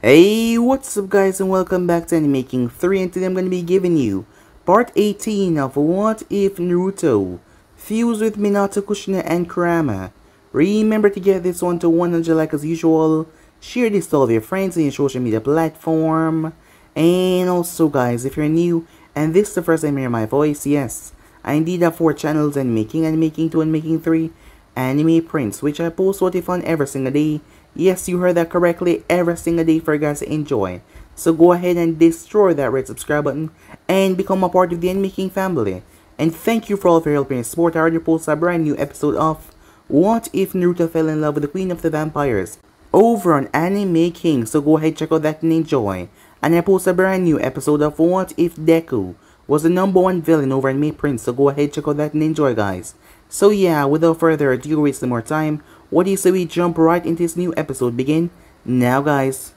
Hey, what's up guys, and welcome back to Animaking 3, and today I'm going to be giving you part 18 of What If Naruto fused with Minato, Kushina and Kurama. Remember to get this one to 100 likes as usual, share this to all of your friends on your social media platform, and also guys, if you're new and this is the first time you hear my voice, yes, I indeed have 4 channels: Animaking 2, Animaking 3, Anime Prints, which I post what if on every single day. Yes, you heard that correctly, every single day for you guys to enjoy. So go ahead and destroy that red subscribe button and become a part of the Animaking family. And thank you for all of your help and support. I already posted a brand new episode of What If Naruto Fell in Love with the Queen of the Vampires over on Animaking. So go ahead, check out that and enjoy. And I posted a brand new episode of What If Deku was the #1 villain over Anime Prince. So go ahead, check out that and enjoy, guys. So yeah, without further ado, wasting more time, what do you say we jump right into this new episode? Begin now, guys.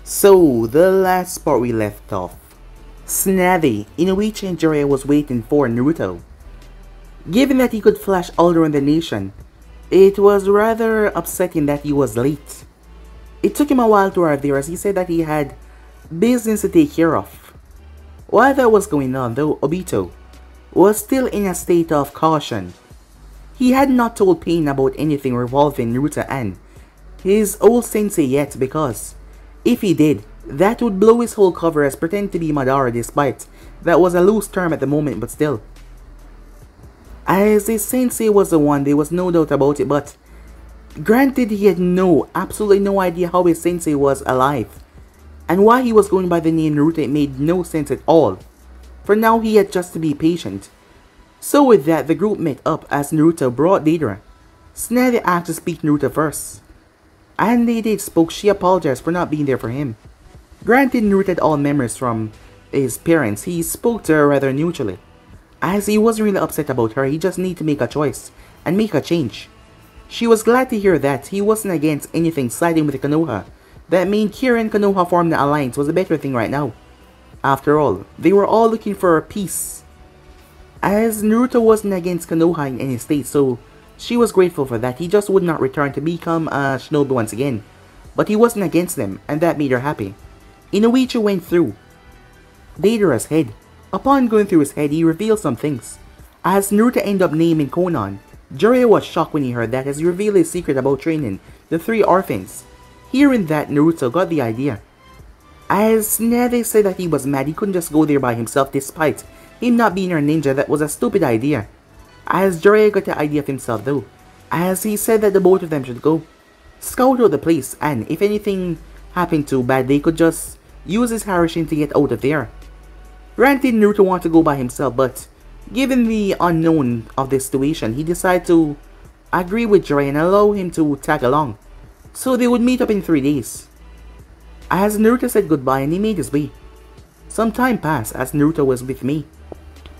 So, the last part we left off, Tsunade, Inoichi and Jiraiya was waiting for Naruto. Given that he could flash all around the nation, it was rather upsetting that he was late. It took him a while to arrive there as he said that he had business to take care of. While that was going on though, Obito was still in a state of caution. He had not told Pain about anything revolving Naruto and his old sensei yet, because if he did, that would blow his whole cover as pretend to be Madara, despite that was a loose term at the moment, but still. As his sensei was the one, there was no doubt about it, but granted he had absolutely no idea how his sensei was alive. And why he was going by the name Naruto, it made no sense at all. For now, he had just to be patient. So with that, the group met up as Naruto brought Deidara. Tsunade asked to speak to Naruto first. And they did spoke. She apologized for not being there for him. Granted, Naruto had all memories from his parents, he spoke to her rather neutrally. As he wasn't really upset about her, he just needed to make a choice and make a change. She was glad to hear that he wasn't against anything siding with Konoha. That mean Kira and Konoha forming an alliance was a better thing right now. After all, they were all looking for peace. As Naruto wasn't against Konoha in any state, so she was grateful for that. He just would not return to become a shinobi once again. But he wasn't against them, and that made her happy. Inoichi went through Deidara's head. Upon going through his head, he revealed some things. As Naruto ended up naming Konan, Jiraiya was shocked when he heard that, as he revealed his secret about training the 3 orphans. Hearing that, Naruto got the idea. As Tsunade said that he was mad, he couldn't just go there by himself despite him not being her ninja. That was a stupid idea. As Jiraiya got the idea of himself though, as he said that the both of them should go scout out the place, and if anything happened too bad, they could just use his Harashin to get out of there. Granted, Naruto wanted to go by himself, but given the unknown of the situation, he decided to agree with Jiraiya and allow him to tag along. So they would meet up in 3 days. As Naruto said goodbye and he made his way. Some time passed as Naruto was with me.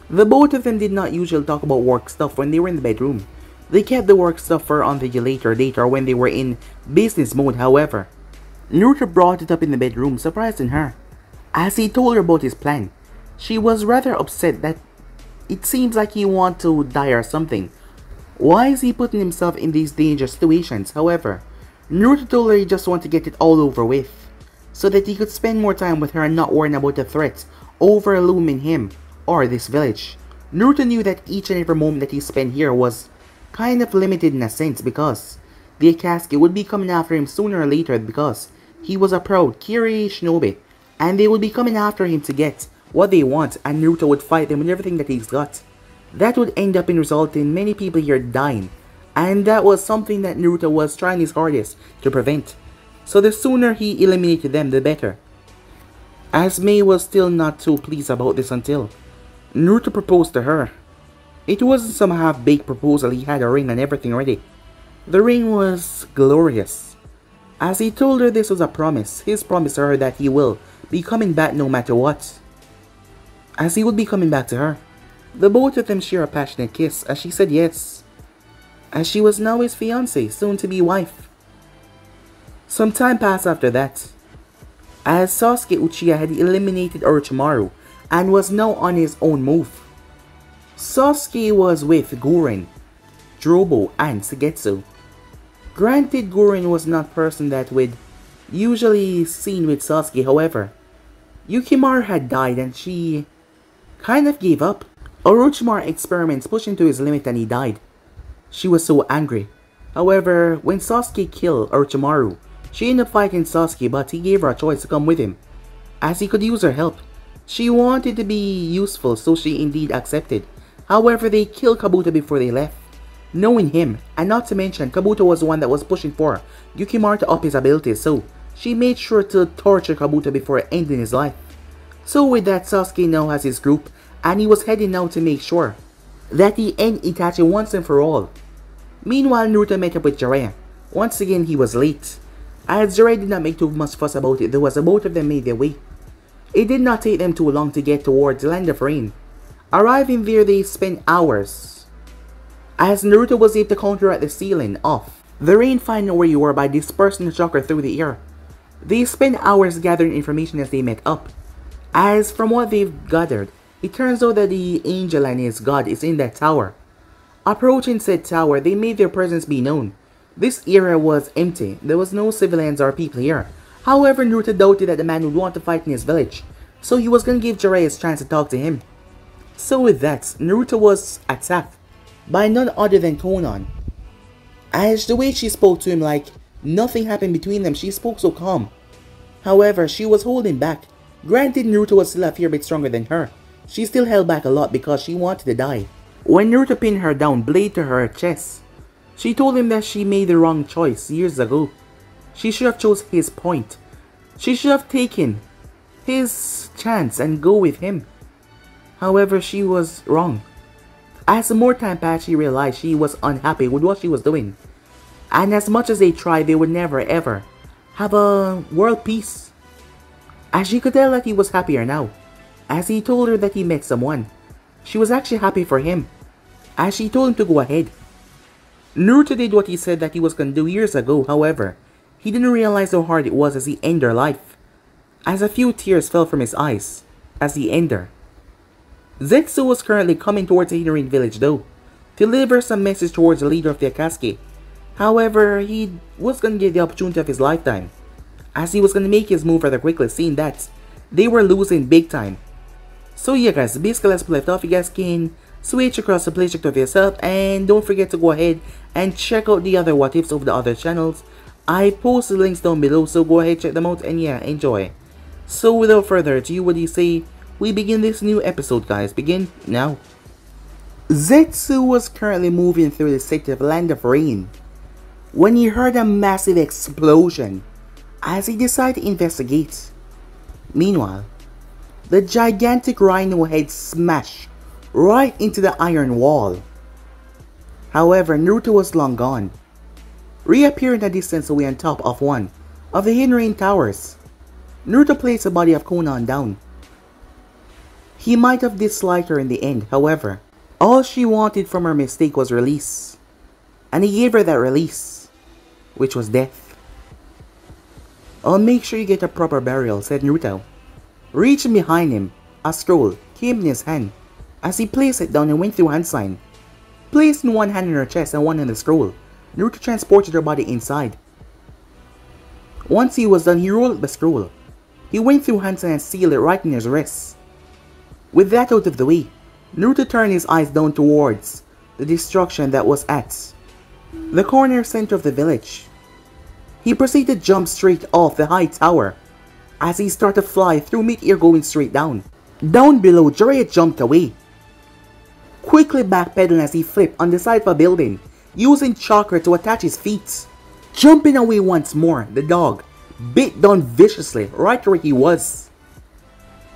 The both of them did not usually talk about work stuff when they were in the bedroom. They kept the work stuff for on the later date or when they were in business mode. However, Naruto brought it up in the bedroom, surprising her. As he told her about his plan, she was rather upset that it seems like he wants to die or something. Why is he putting himself in these dangerous situations? However, Naruto told her he just wanted to get it all over with, so that he could spend more time with her and not worrying about the threats overlooming him or this village. Naruto knew that each and every moment that he spent here was kind of limited in a sense, because the Akatsuki would be coming after him sooner or later, because he was a proud Kiri shinobi, and they would be coming after him to get what they want, and Naruto would fight them with everything that he's got. That would end up in resulting many people here dying, and that was something that Naruto was trying his hardest to prevent. So the sooner he eliminated them, the better. As Mei was still not too pleased about this until Naruto proposed to her. It wasn't some half-baked proposal, he had a ring and everything ready. The ring was glorious. As he told her this was a promise, his promise to her that he will be coming back no matter what. As he would be coming back to her. The both of them share a passionate kiss as she said yes. As she was now his fiancée, soon to be wife. Some time passed after that. As Sasuke Uchiha had eliminated Orochimaru and was now on his own move. Sasuke was with Gurren, Drobo, and Suigetsu. Granted, Gurren was not a person that would usually seen with Sasuke, however, Yukimaru had died and she kind of gave up. Orochimaru experiments pushed him to his limit and he died. She was so angry. However, when Sasuke killed Orochimaru, she ended up fighting Sasuke, but he gave her a choice to come with him, as he could use her help. She wanted to be useful, so she indeed accepted. However, they killed Kabuto before they left, knowing him, and not to mention, Kabuto was the one that was pushing for Yukimaru to up his abilities, so she made sure to torture Kabuto before ending his life. So with that, Sasuke now has his group, and he was heading now to make sure that he end Itachi once and for all. Meanwhile, Naruto met up with Jiraiya. Once again, he was late, as Jiraiya did not make too much fuss about it, though as both of them made their way. It did not take them too long to get towards the Land of Rain. Arriving there, they spent hours, as Naruto was able to counteract the ceiling off the rain, finding where you were by dispersing the chakra through the air. They spent hours gathering information as they met up. As from what they've gathered, it turns out that the angel and his god is in that tower. Approaching said tower, they made their presence be known. This area was empty, there was no civilians or people here. However, Naruto doubted that the man would want to fight in his village, so he was going to give Jiraiya his chance to talk to him. So with that, Naruto was attacked by none other than Konan. As the way she spoke to him, like nothing happened between them, she spoke so calm. However, she was holding back. Granted, Naruto was still a fair bit stronger than her. She still held back a lot because she wanted to die. When Naruto pinned her down, blade to her chest, she told him that she made the wrong choice years ago. She should have chose his point. She should have taken his chance and go with him. However, she was wrong. As more time passed, she realized she was unhappy with what she was doing. And as much as they tried, they would never ever have a world peace. As she could tell that he was happier now, as he told her that he met someone. She was actually happy for him, as she told him to go ahead. Naruto did what he said that he was going to do years ago, however, he didn't realize how hard it was as he ended her life, as a few tears fell from his eyes as he ended her. Zetsu was currently coming towards the Hidden village though, to deliver some message towards the leader of the Akatsuki. However, he was going to get the opportunity of his lifetime, as he was going to make his move rather quickly, seeing that they were losing big time. So yeah guys, basically as we left off, you guys can switch across the playcheck of yourself, and don't forget to go ahead and check out the other what ifs of the other channels. I posted links down below, so go ahead, check them out, and yeah, enjoy. So without further ado, what do you say we begin this new episode, guys? Begin now. Zetsu was currently moving through the city of Land of Rain when he heard a massive explosion as he decided to investigate. Meanwhile, the gigantic rhino head smashed right into the iron wall. However, Naruto was long gone, reappearing in the distance away on top of one of the Hidden Rain towers. Naruto placed the body of Konan down. He might have disliked her in the end, however, all she wanted from her mistake was release, and he gave her that release, which was death. "I'll make sure you get a proper burial," said Naruto. Reaching behind him, a scroll came in his hand as he placed it down and went through hand sign. Placing one hand in her chest and one in the scroll, Naruto transported her body inside. Once he was done, he rolled up the scroll. He went through hand sign and sealed it right in his wrist. With that out of the way, Naruto turned his eyes down towards the destruction that was at the corner center of the village. He proceeded to jump straight off the high tower as he started to fly through mid-air, going straight down. Down below, Jiraiya jumped away, quickly backpedaling as he flipped on the side of a building, using chakra to attach his feet. Jumping away once more, the dog bit down viciously right where he was.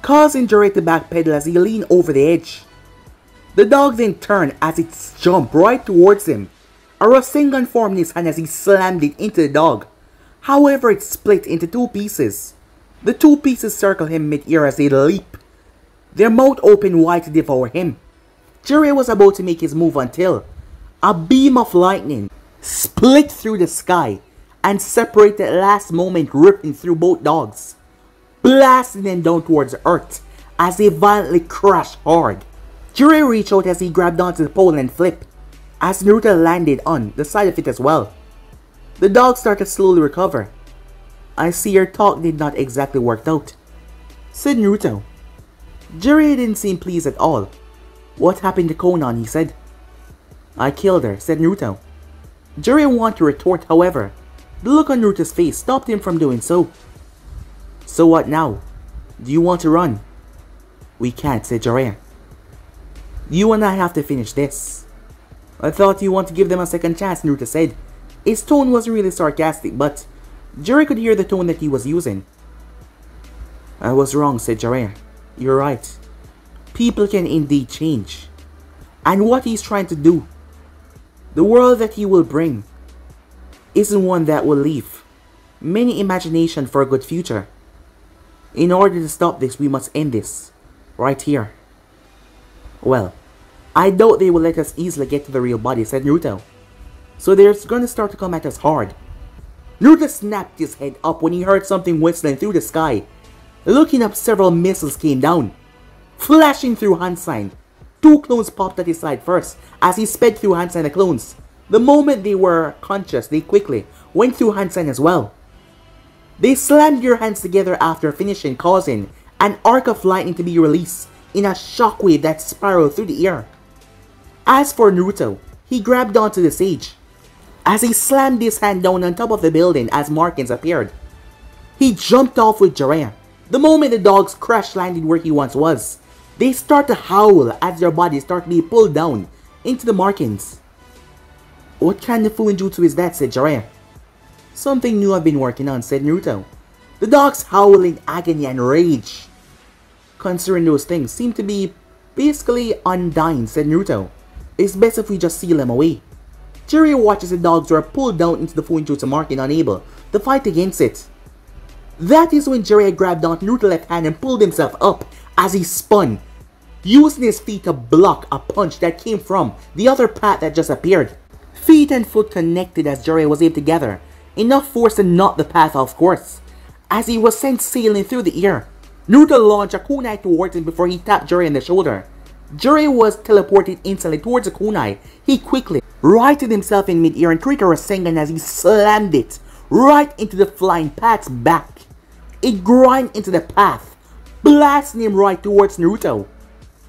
causing Jiraiya to backpedal as he leaned over the edge. The dog then turned as it jumped right towards him. A Rasengan formed in his hand as he slammed it into the dog. However, it split into two pieces. The two pieces circle him mid-air as they leap, their mouth open wide to devour him. Jiraiya was about to make his move until a beam of lightning split through the sky and separated at the last moment, ripping through both dogs, blasting them down towards the earth as they violently crashed hard. Jiraiya reached out as he grabbed onto the pole and flipped, as Naruto landed on the side of it as well. The dog started to slowly recover. "I see your talk did not exactly work out," said Naruto. Jiraiya didn't seem pleased at all. "What happened to Konan?" he said. "I killed her," said Naruto. Jiraiya wanted to retort, however, the look on Naruto's face stopped him from doing so. "So what now? Do you want to run?" "We can't," said Jiraiya. "You and I have to finish this." "I thought you want to give them a second chance," Naruto said. His tone wasn't really sarcastic, but Jiraiya could hear the tone that he was using. "I was wrong," said Jiraiya. "You're right. People can indeed change. And what he's trying to do, the world that he will bring, isn't one that will leave many imagination for a good future. In order to stop this, we must end this right here." "Well, I doubt they will let us easily get to the real body," said Naruto. "So they're gonna start to come at us hard." Naruto snapped his head up when he heard something whistling through the sky. Looking up, several missiles came down, flashing through Hansign. Two clones popped at his side first as he sped through Hansign and the clones. The moment they were conscious, they quickly went through Hansign as well. They slammed their hands together after finishing, causing an arc of lightning to be released in a shockwave that spiraled through the air. As for Naruto, he grabbed onto the sage as he slammed his hand down on top of the building as Markins appeared. He jumped off with Jiraiya. The moment the dogs crash landed where he once was, they start to howl as their bodies start to be pulled down into the Markins. "What kind of Fuinjutsu is that?" said Jiraiya. "Something new I've been working on," said Naruto. The dogs howl in agony and rage. "Considering those things seem to be basically undying," said Naruto. "It's best if we just seal them away." Jiraiya watches the dogs were pulled down into the Fuinjutsu Marking, unable to fight against it. That is when Jiraiya grabbed onto Naruto's left hand and pulled himself up as he spun, using his feet to block a punch that came from the other path that just appeared. Feet and foot connected as Jiraiya was able to gather enough force to knock the path off course. As he was sent sailing through the air, Naruto launched a kunai towards him before he tapped Jiraiya in the shoulder. Jiraiya was teleported instantly towards the kunai. He quickly righted himself in mid-air and created a Rasengan as he slammed it right into the flying path's back. It grind into the path, blasting him right towards Naruto,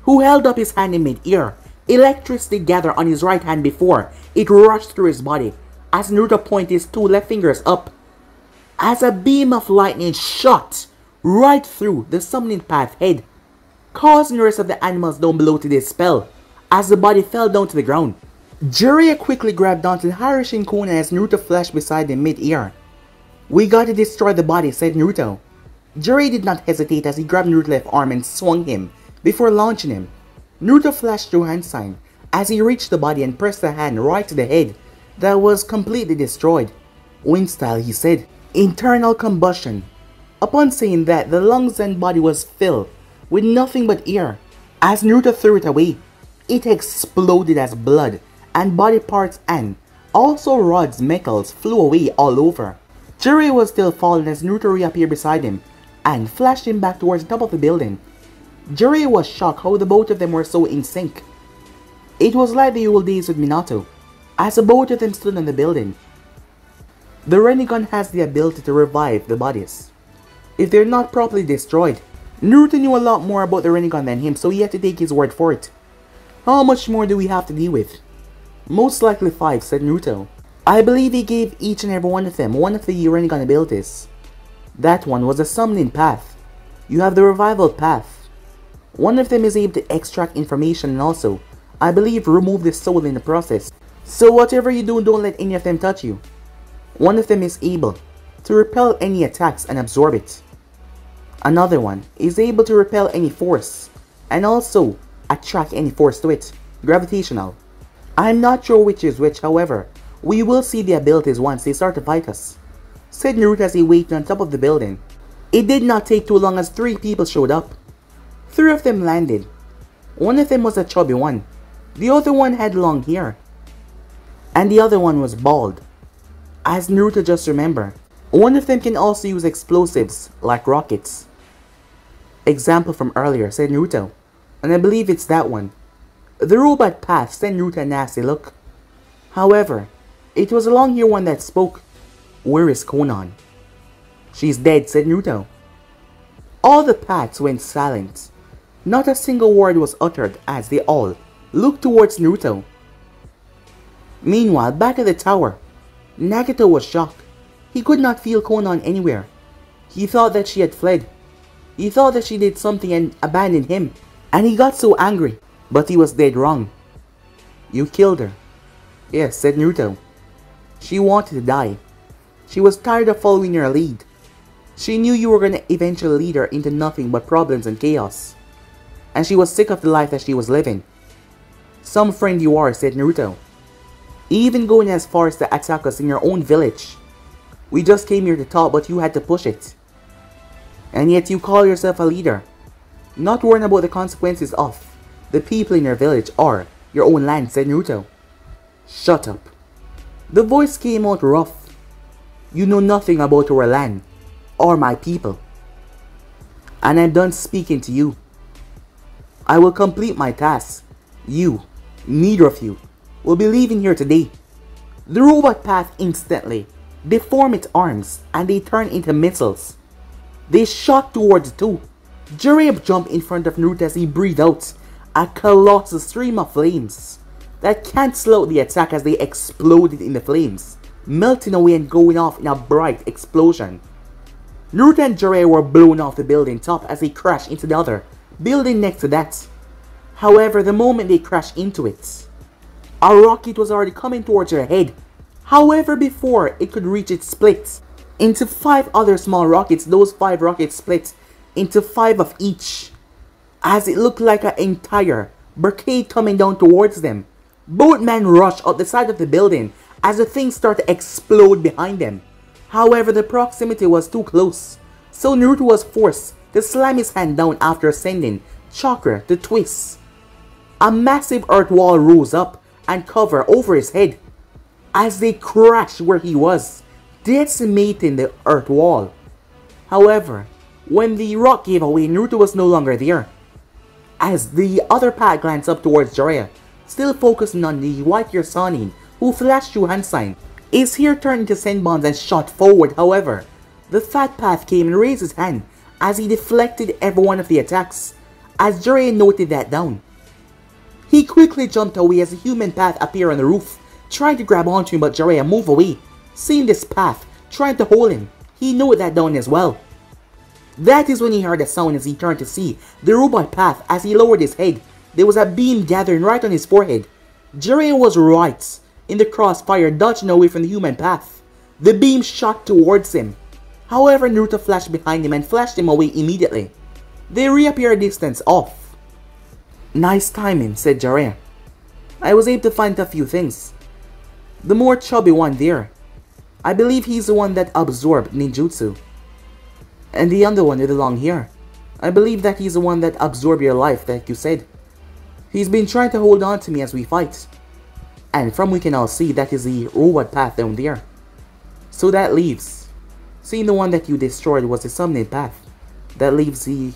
who held up his hand in mid-air. Electricity gathered on his right hand before it rushed through his body as Naruto pointed his two left fingers up as a beam of lightning shot right through the summoning path head, causing the rest of the animals down below to dispel as the body fell down to the ground. Jiraiya quickly grabbed onto the Harishin Kunai as Naruto flashed beside him mid-air. "We gotta destroy the body," said Naruto. Jiraiya did not hesitate as he grabbed Naruto's left arm and swung him before launching him. Naruto flashed through hand sign as he reached the body and pressed the hand right to the head that was completely destroyed. "Wind style," he said. "Internal combustion." Upon saying that, the lungs and body was filled with nothing but air. As Naruto threw it away, it exploded as blood and body parts and also rods, metals flew away all over. Jiraiya was still falling as Naruto reappeared beside him and flashed him back towards the top of the building. Jiraiya was shocked how the both of them were so in sync. It was like the old days with Minato, as the both of them stood on the building. The Rinnegan has the ability to revive the bodies if they're not properly destroyed. Naruto knew a lot more about the Rinnegan than him, so he had to take his word for it. "How much more do we have to deal with?" "Most likely 5, said Naruto. "I believe he gave each and every one of them one of the Rinnegan abilities. That one was the summoning path. You have the revival path. One of them is able to extract information and also, I believe, remove the soul in the process. So whatever you do, don't let any of them touch you. One of them is able to repel any attacks and absorb it. Another one is able to repel any force and also attract any force to it. Gravitational. I'm not sure which is which, however, we will see the abilities once they start to fight us, said Naruto as he waited on top of the building. It did not take too long as 3 people showed up. 3 of them landed. One of them was a chubby one, the other one had long hair, and the other one was bald. As Naruto just remembered, one of them can also use explosives like rockets. Example from earlier, said Naruto, and I believe it's that one. The robot path sent Naruto a nasty look. However, it was a long hair one that spoke. Where is Konan? She's dead, said Naruto. All the paths went silent. Not a single word was uttered as they all looked towards Naruto. Meanwhile, back at the tower, Nagato was shocked. He could not feel Konan anywhere. He thought that she had fled. He thought that she did something and abandoned him, and he got so angry. But he was dead wrong. You killed her. Yes, said Naruto. She wanted to die. She was tired of following your lead. She knew you were going to eventually lead her into nothing but problems and chaos. And she was sick of the life that she was living. Some friend you are, said Naruto. Even going as far as to attack us in your own village. We just came here to talk, but you had to push it. And yet you call yourself a leader, not worrying about the consequences of the people in your village or your own land, said Naruto. Shut up. The voice came out rough. You know nothing about our land or my people. And I'm done speaking to you. I will complete my task. You, neither of you, will be leaving here today. The robot path instantly deformed its arms and they turned into missiles. They shot towards the two. Jiraiya jumped in front of Naruto as he breathed out a colossal stream of flames that canceled out the attack as they exploded in the flames, melting away and going off in a bright explosion. Naruto and Jiraiya were blown off the building top as they crashed into the other building next to that. However, the moment they crashed into it, a rocket was already coming towards their head. However, before it could reach its split into 5 other small rockets, those 5 rockets split into 5 of each, as it looked like an entire barricade coming down towards them. Both men rushed up the side of the building as the things started to explode behind them. However, the proximity was too close, so Naruto was forced to slam his hand down after sending chakra to twist. A massive earth wall rose up and covered over his head as they crashed where he was, decimating the earth wall. However, when the rock gave away, Naruto was no longer there. As the other path glanced up towards Jiraiya, still focusing on the white-haired Sannin, who flashed through hand sign. His hair turned into sand bombs and shot forward. However, the fat path came and raised his hand as he deflected every one of the attacks, as Jiraiya noted that down. He quickly jumped away as the human path appeared on the roof, trying to grab onto him, but Jiraiya moved away. Seeing this path trying to hold him, he noted that down as well. That is when he heard a sound as he turned to see the robot path. As he lowered his head, there was a beam gathering right on his forehead. Jiraiya was right in the crossfire, dodging away from the human path. The beam shot towards him. However, Naruto flashed behind him and flashed him away immediately. They reappeared a distance off. Nice timing, said Jiraiya. I was able to find a few things. The more chubby one there, I believe he's the one that absorbed ninjutsu. And the other one with the long hair, I believe that he's the one that absorbed your life, that you said. He's been trying to hold on to me as we fight. And from we can all see that is the robot path down there. So that leaves, seeing the one that you destroyed was the summoning path. That leaves the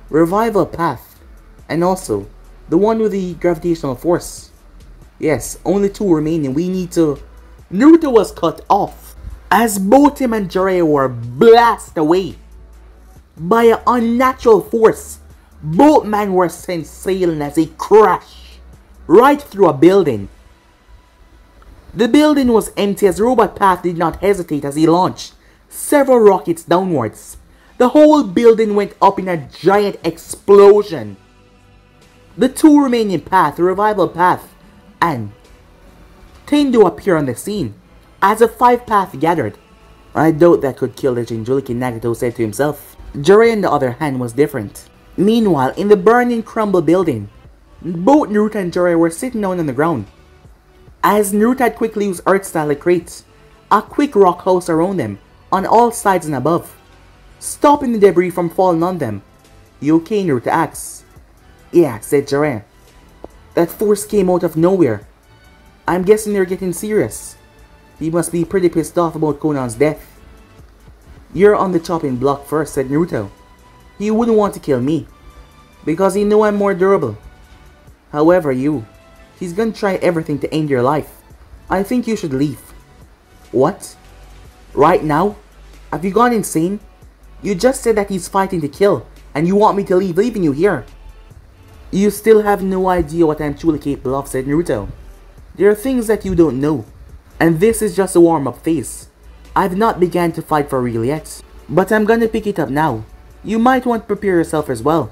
revival path. And also, the one with the gravitational force. Yes, only 2 remaining. We need to... Naruto was cut off as both him and Jiraiya were blasted away by an unnatural force. Both men were sent sailing as they crashed right through a building. The building was empty as Robot Path did not hesitate as he launched several rockets downwards. The whole building went up in a giant explosion. The 2 remaining paths, the Revival Path and Tendo, appear on the scene as the 5 paths gathered. I doubt that could kill the Jinchuriki, Nagato said to himself. Jiraiya, on the other hand, was different. Meanwhile, in the burning crumble building, both Naruto and Jiraiya were sitting down on the ground. As Naruto had quickly used Earth-style to create a quick rock house around them, on all sides and above, stopping the debris from falling on them. "You okay?" Naruto asks. "Yeah," said Jiraiya. "That force came out of nowhere. I'm guessing they're getting serious. He must be pretty pissed off about Konan's death." "You're on the chopping block first," said Naruto. "He wouldn't want to kill me, because he know I'm more durable. However, he's gonna try everything to end your life. I think you should leave." "What? Right now? Have you gone insane? You just said that he's fighting to kill, and you want me to leave, leaving you here." "You still have no idea what I'm truly capable of," said Naruto. "There are things that you don't know, and this is just a warm-up phase. I've not begun to fight for real yet, but I'm gonna pick it up now. You might want to prepare yourself as well."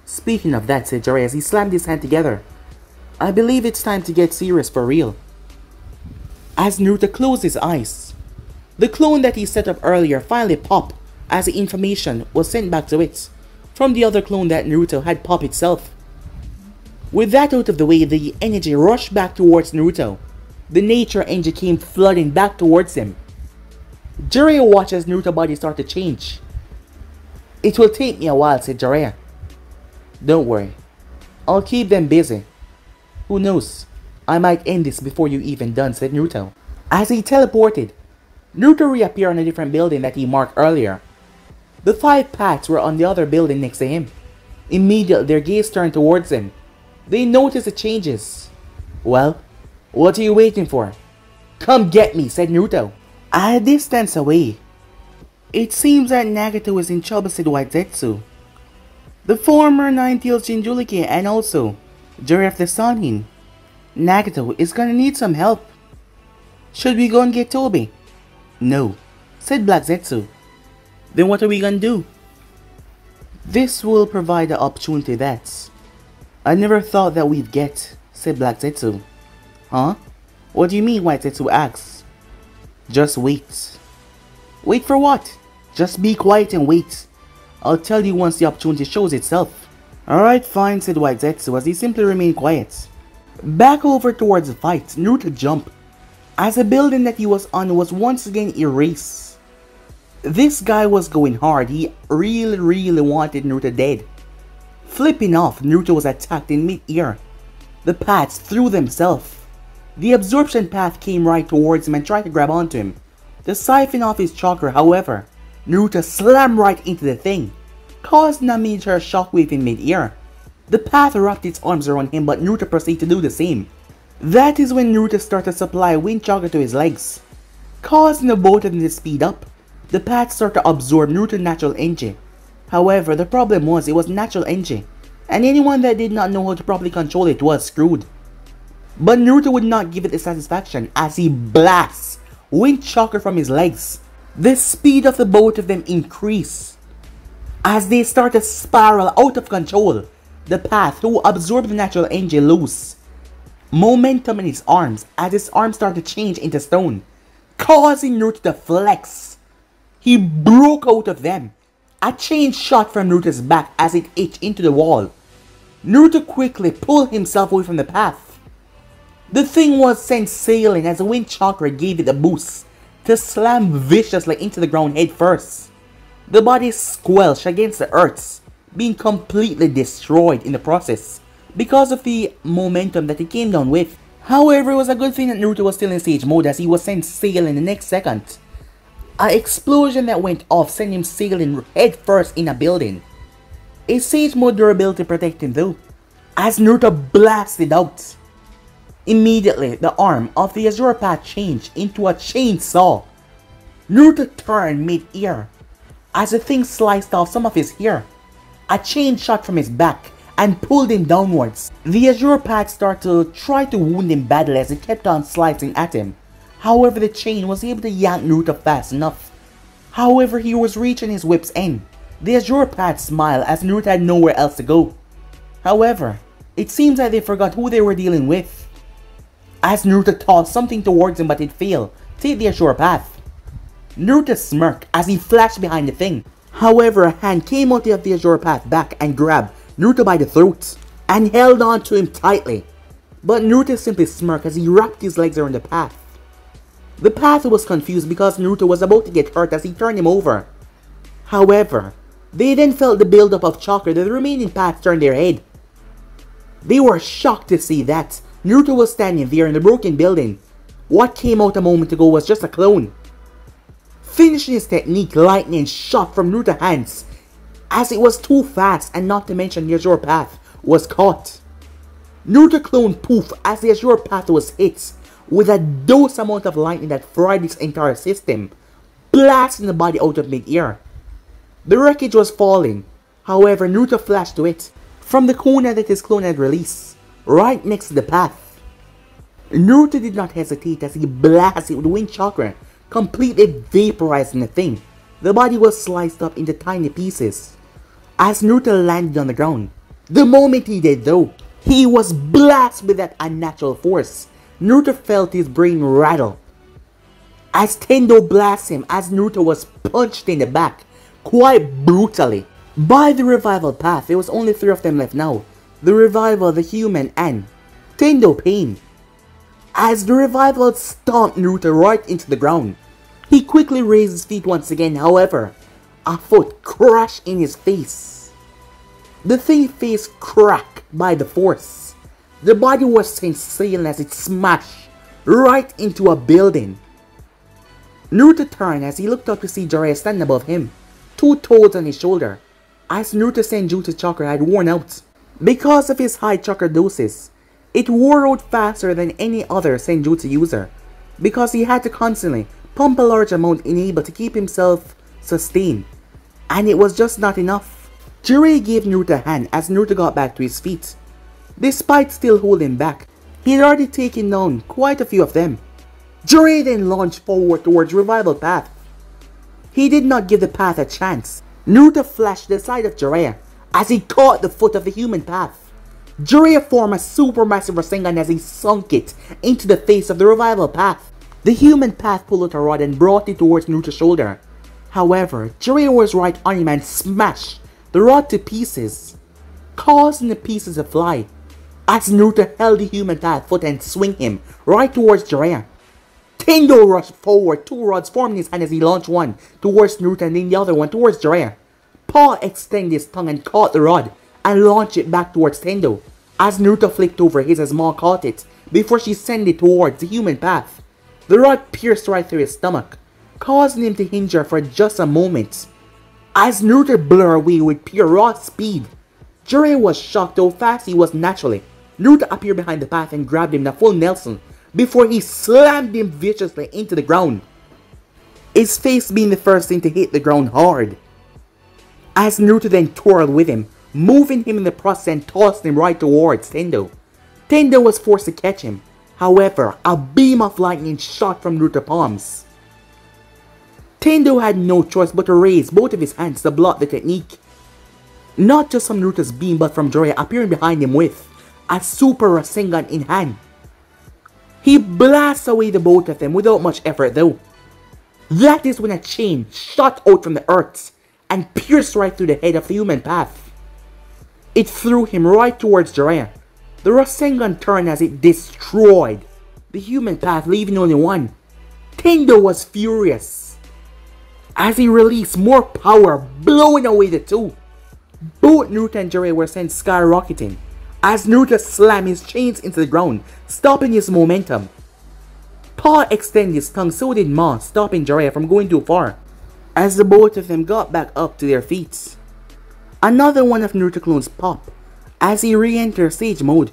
"Speaking of that," said Jiraiya as he slammed his hand together, "I believe it's time to get serious for real." As Naruto closed his eyes, the clone that he set up earlier finally popped as the information was sent back to it from the other clone that Naruto had popped itself. With that out of the way, the energy rushed back towards Naruto. The nature energy came flooding back towards him. Jiraiya watched as Naruto's body started to change. "It will take me a while," said Jiraiya. "Don't worry. I'll keep them busy. Who knows? I might end this before you even done," said Naruto. As he teleported, Naruto reappeared on a different building that he marked earlier. The 5 paths were on the other building next to him. Immediately, their gaze turned towards him. They noticed the changes. "Well, what are you waiting for? Come get me," said Naruto. At a distance away, it seems that Nagato is in trouble, said White Zetsu. The former Nine-Tails Jinchuriki and also Jiraiya the Sannin. Nagato is gonna need some help. Should we go and get Tobi? "No," said Black Zetsu. "Then what are we gonna do?" "This will provide the opportunity that I never thought that we'd get," said Black Zetsu. "Huh? What do you mean?" White Zetsu asks. "Just wait." "Wait for what?" "Just be quiet and wait. I'll tell you once the opportunity shows itself." "Alright, fine," said White Zetsu as he simply remained quiet. Back over towards the fight, Naruto jumped as the building that he was on was once again erased. This guy was going hard. He really wanted Naruto dead. Flipping off, Naruto was attacked in mid-air. The paths threw themselves. The absorption path came right towards him and tried to grab onto him to siphon off his chakra. However, Naruto slammed right into the thing, causing a major shockwave in mid-air. The path wrapped its arms around him, but Naruto proceeded to do the same. That is when Naruto started to supply wind chakra to his legs, causing the both of them to speed up. The path started to absorb Naruto's natural energy. However, the problem was it was natural energy, and anyone that did not know how to properly control it was screwed. But Naruto would not give it the satisfaction as he blasts wind chakra from his legs. The speed of the both of them increased as they start to spiral out of control. The path who absorbed the natural energy loose momentum in his arms as his arms started to change into stone, causing Naruto to flex. He broke out of them. A chain shot from Naruto's back as it hit into the wall. Naruto quickly pulled himself away from the path. The thing was sent sailing as the wind chakra gave it a boost to slam viciously into the ground head first. The body squelched against the earth, being completely destroyed in the process because of the momentum that it came down with. However, it was a good thing that Naruto was still in sage mode as he was sent sailing the next second. An explosion that went off sent him sailing head first in a building. A sage mode durability protected him though, as Naruto blasted out. Immediately, the arm of the Azure Path changed into a chainsaw. Naruto turned mid-air as the thing sliced off some of his hair. A chain shot from his back and pulled him downwards. The Azure Path started to try to wound him badly as it kept on slicing at him. However, the chain was able to yank Naruto fast enough. However, he was reaching his whip's end. The Azure Path smiled as Naruto had nowhere else to go. However, it seems that they forgot who they were dealing with, as Naruto tossed something towards him but it failed. Take the Azure Path. Naruto smirked as he flashed behind the thing. However, a hand came out of the Azure Path back and grabbed Naruto by the throat and held on to him tightly. But Naruto simply smirked as he wrapped his legs around the path. The path was confused because Naruto was about to get hurt as he turned him over. However, they then felt the buildup of chakra that the remaining path turned their head. They were shocked to see that Naruto was standing there in the broken building. What came out a moment ago was just a clone. Finishing his technique, lightning shot from Naruto's hands as it was too fast, and not to mention the Azure Path was caught. Naruto clone poof as the Azure Path was hit with a dose amount of lightning that fried his entire system, blasting the body out of mid-air. The wreckage was falling, however Naruto flashed to it from the corner that his clone had released, right next to the path. Naruto did not hesitate as he blasted with wind chakra, completely vaporizing the thing. The body was sliced up into tiny pieces as Naruto landed on the ground. The moment he did though, he was blasted with that unnatural force. Naruto felt his brain rattle as Tendo blasted him as Naruto was punched in the back quite brutally by the revival path. There was only 3 of them left now. The revival, the human, and Tendo Pain. As the revival stomped Naruto right into the ground. He quickly raised his feet once again, however, a foot crashed in his face. The thing's face cracked by the force. The body was sent sailing as it smashed right into a building. Naruto turned as he looked up to see Jiraiya standing above him, 2 toads on his shoulder, as Naruto's Senjutsu chakra had worn out. Because of his high chakra doses, it wore out faster than any other Senjutsu user, because he had to constantly pump a large amount in able to keep himself sustained, and it was just not enough. Jiraiya gave Naruto a hand as Naruto got back to his feet. Despite still holding back, he had already taken down quite a few of them. Jiraiya then launched forward towards Revival Path. He did not give the path a chance. Naruto flashed to the side of Jiraiya as he caught the foot of the human path. Jiraiya formed a supermassive Rasengan as he sunk it into the face of the Revival Path. The human path pulled out a rod and brought it towards Naruto's shoulder. However, Jiraiya was right on him and smashed the rod to pieces, causing the pieces to fly, as Naruto held the human path foot and swing him right towards Jiraiya. Tendo rushed forward, 2 rods formed in his hand as he launched one towards Naruto and then the other one towards Jiraiya. Paul extended his tongue and caught the rod and launched it back towards Tendo, as Naruto flicked over his as Ma caught it before she sent it towards the human path. The rod pierced right through his stomach, causing him to injure for just a moment. As Naruto blurred away with pure raw speed, Jiraiya was shocked how fast he was naturally. Naruto appeared behind the path and grabbed him in a full Nelson before he slammed him viciously into the ground, his face being the first thing to hit the ground hard. As Naruto then twirled with him, moving him in the process and tossed him right towards Tendo. Tendo was forced to catch him. However, a beam of lightning shot from Naruto's palms. Tendo had no choice but to raise both of his hands to block the technique. Not just from Naruto's beam but from Jiraiya appearing behind him with a Super Rasengan in hand. He blasts away the both of them without much effort though. That is when a chain shot out from the earth and pierced right through the head of the human path. It threw him right towards Jiraiya. The Rasengan turned as it destroyed the human path, leaving only one. Tendo was furious as he released more power, blowing away the 2. Both Naruto and Jiraiya were sent skyrocketing as Naruto slammed his chains into the ground, stopping his momentum. Paul extended his tongue, so did Ma, stopping Jiraiya from going too far as the both of them got back up to their feet. Another one of Naruto clones popped as he re-entered Sage mode.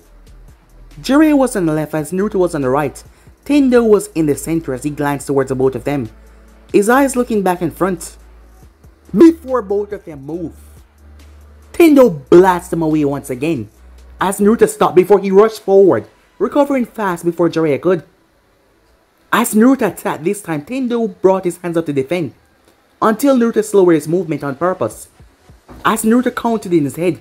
Jiraiya was on the left as Naruto was on the right. Tendo was in the center as he glanced towards the both of them, his eyes looking back in front. Before both of them moved, Tendo blasted them away once again as Naruto stopped before he rushed forward, recovering fast before Jiraiya could. As Naruto attacked this time, Tendo brought his hands up to defend until Naruto slowed his movement on purpose. As Naruto counted in his head,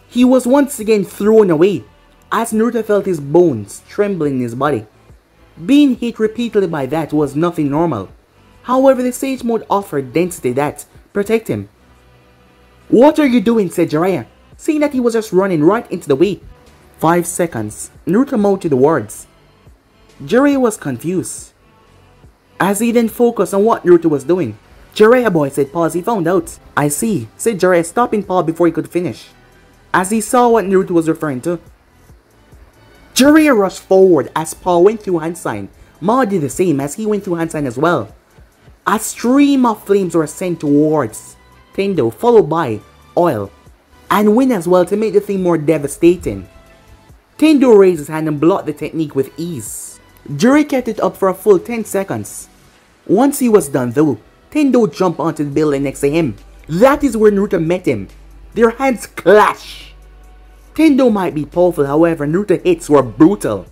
he was once again thrown away as Naruto felt his bones trembling in his body. Being hit repeatedly by that was nothing normal. However, the Sage mode offered density that protect him. "What are you doing?" said Jiraiya, seeing that he was just running right into the way. 5 seconds. Naruto mouthed the words. Jiraiya was confused, as he didn't focus on what Naruto was doing. "Jiraiya boy," said Paul as he found out. "I see," said Jiraiya, stopping Paul before he could finish, as he saw what Naruto was referring to. Jiraiya rushed forward as Paul went through hand sign. Ma did the same as he went through hand sign as well. A stream of flames were sent towards Tendo, followed by oil and wind as well to make the thing more devastating. Tendo raised his hand and blocked the technique with ease. Jiraiya kept it up for a full 10 seconds. Once he was done though, Tendo jumped onto the building next to him. That is where Naruto met him. Their hands clash. Tendo might be powerful, however Naruto's hits were brutal.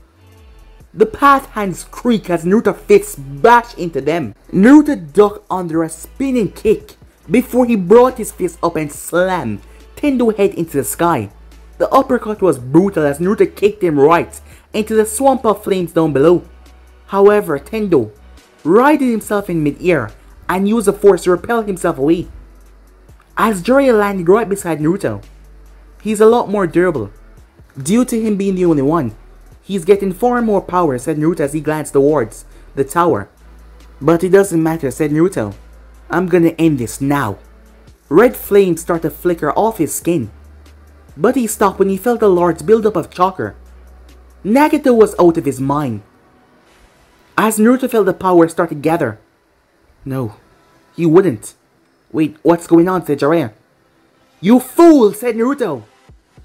The path hands creak as Naruto's fists bash into them. Naruto ducked under a spinning kick before he brought his fist up and slammed Tendo's head into the sky. The uppercut was brutal as Naruto kicked him right into the swamp of flames down below. However, Tendo righted himself in mid-air and used the force to repel himself away. As Jiraiya landed right beside Naruto, he's a lot more durable. Due to him being the only one, he's getting far more power, said Naruto as he glanced towards the tower. "But it doesn't matter," said Naruto. "I'm gonna end this now." Red flames started to flicker off his skin, but he stopped when he felt a large buildup of chakra. Nagato was out of his mind as Naruto felt the power start to gather. "No, he wouldn't." "Wait, what's going on?" said Jiraiya. "You fool," said Naruto.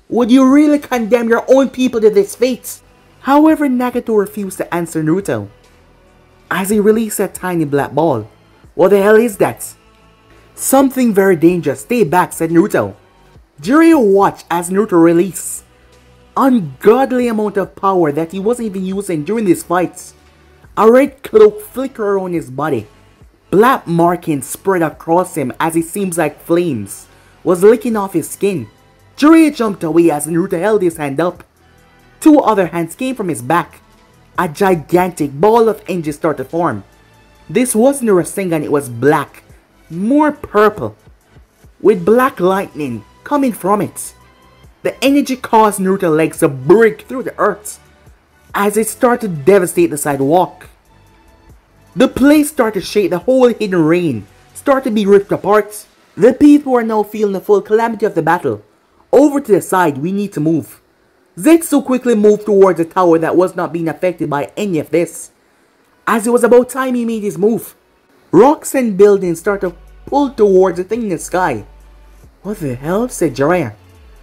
"Would you really condemn your own people to this fate?" However, Nagato refused to answer Naruto as he released a tiny black ball. "What the hell is that?" "Something very dangerous. Stay back," said Naruto. Jiraiya watched as Naruto released ungodly amount of power that he wasn't even using during these fights. A red cloak flickered around his body. Black markings spread across him as it seems like flames was licking off his skin. Jiraiya jumped away as Naruto held his hand up. 2 other hands came from his back. A gigantic ball of energy started to form. This wasn't a Rasengan, it was black, more purple, with black lightning coming from it. The energy caused Naruto's legs to break through the earth as it started to devastate the sidewalk. The place started to shake, the whole hidden rain started to be ripped apart. The people are now feeling the full calamity of the battle. "Over to the side, we need to move." Zetsu quickly moved towards the tower that was not being affected by any of this, as it was about time he made his move. Rocks and buildings started to pull towards the thing in the sky. "What the hell?" said Jiraiya.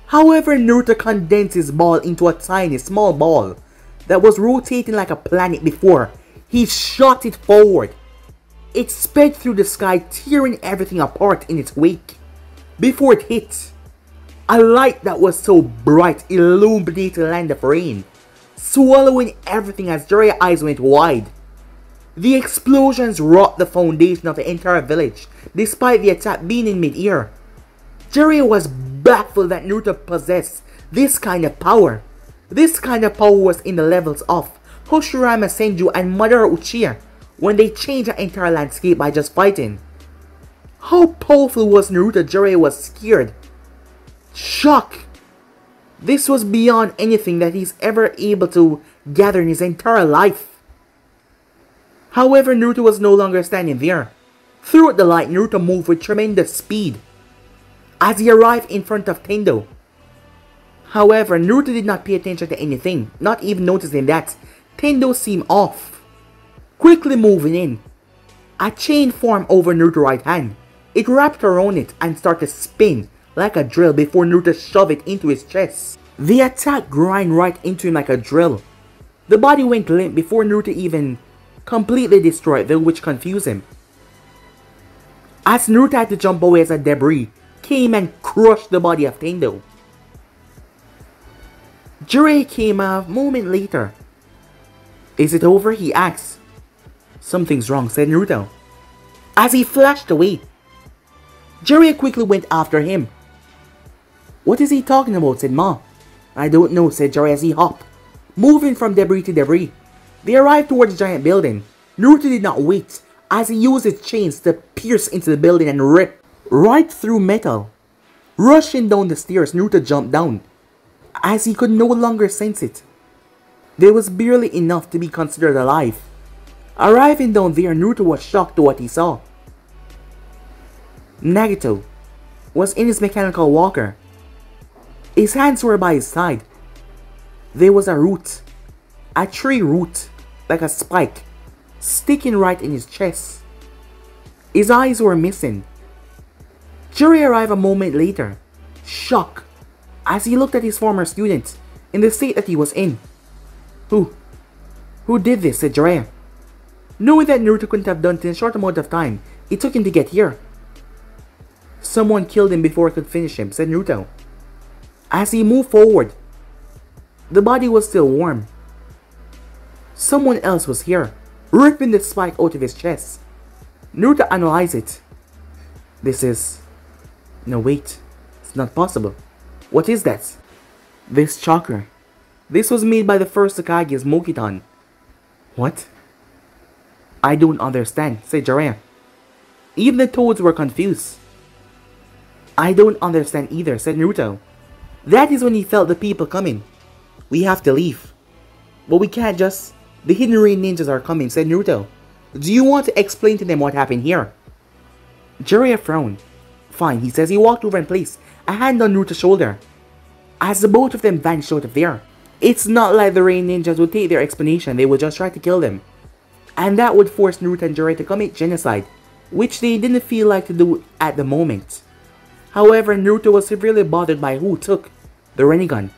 However, Naruto condensed his ball into a tiny small ball that was rotating like a planet before he shot it forward. It sped through the sky, tearing everything apart in its wake. Before it hit, a light that was so bright illuminated the land of rain, swallowing everything as Jiraiya's eyes went wide. The explosions rocked the foundation of the entire village, despite the attack being in mid-air. Jiraiya was baffled that Naruto possessed this kind of power. This kind of power was in the levels of Hashirama Senju and Madara Uchiha when they changed the entire landscape by just fighting. How powerful was Naruto? Jiraiya was scared. Shock. This was beyond anything that he's ever able to gather in his entire life. However, Naruto was no longer standing there. Throughout the light, Naruto moved with tremendous speed as he arrived in front of Tendo. However, Naruto did not pay attention to anything, not even noticing that Tendo seemed off. Quickly moving in, a chain formed over Naruto's right hand. It wrapped around it and started to spin like a drill before Naruto shoved it into his chest. The attack grind right into him like a drill. The body went limp before Naruto even completely destroyed them, which confused him. As Naruto had to jump away as a debris came and crushed the body of Tendo. Jiraiya came a moment later. "Is it over?" he asked. "Something's wrong," said Naruto, as he flashed away. Jiraiya quickly went after him. "What is he talking about?" said Ma. "I don't know," said Jiraiya as he hopped, moving from debris to debris. They arrived towards the giant building. Naruto did not wait, as he used his chains to pierce into the building and rip right through metal. Rushing down the stairs, Naruto jumped down, as he could no longer sense it. There was barely enough to be considered alive. Arriving down there, Naruto was shocked to what he saw. Nagito was in his mechanical walker. His hands were by his side. There was a root, a tree root, like a spike, sticking right in his chest. His eyes were missing. Jiraiya arrived a moment later, shocked, as he looked at his former student in the state that he was in. Who did this? Said Jiraiya, knowing that Naruto couldn't have done it in a short amount of time it took him to get here. Someone killed him before I could finish him, said Naruto. As he moved forward, the body was still warm. Someone else was here, ripping the spike out of his chest. Naruto analyzed it. This is... No, wait. It's not possible. What is that? This chakra. This was made by the first Hokage's Mokitan. What? I don't understand, said Jiraiya. Even the toads were confused. I don't understand either, said Naruto. That is when he felt the people coming. We have to leave. But we can't just... The Hidden Rain ninjas are coming, said Naruto. Do you want to explain to them what happened here? Jiraiya frowned. Fine, he says. He walked over and placed a hand on Naruto's shoulder, as the both of them vanished out of there. It's not like the Rain ninjas would take their explanation, they would just try to kill them. And that would force Naruto and Jiraiya to commit genocide, which they didn't feel like to do at the moment. However, Naruto was severely bothered by who took the Rinnegan.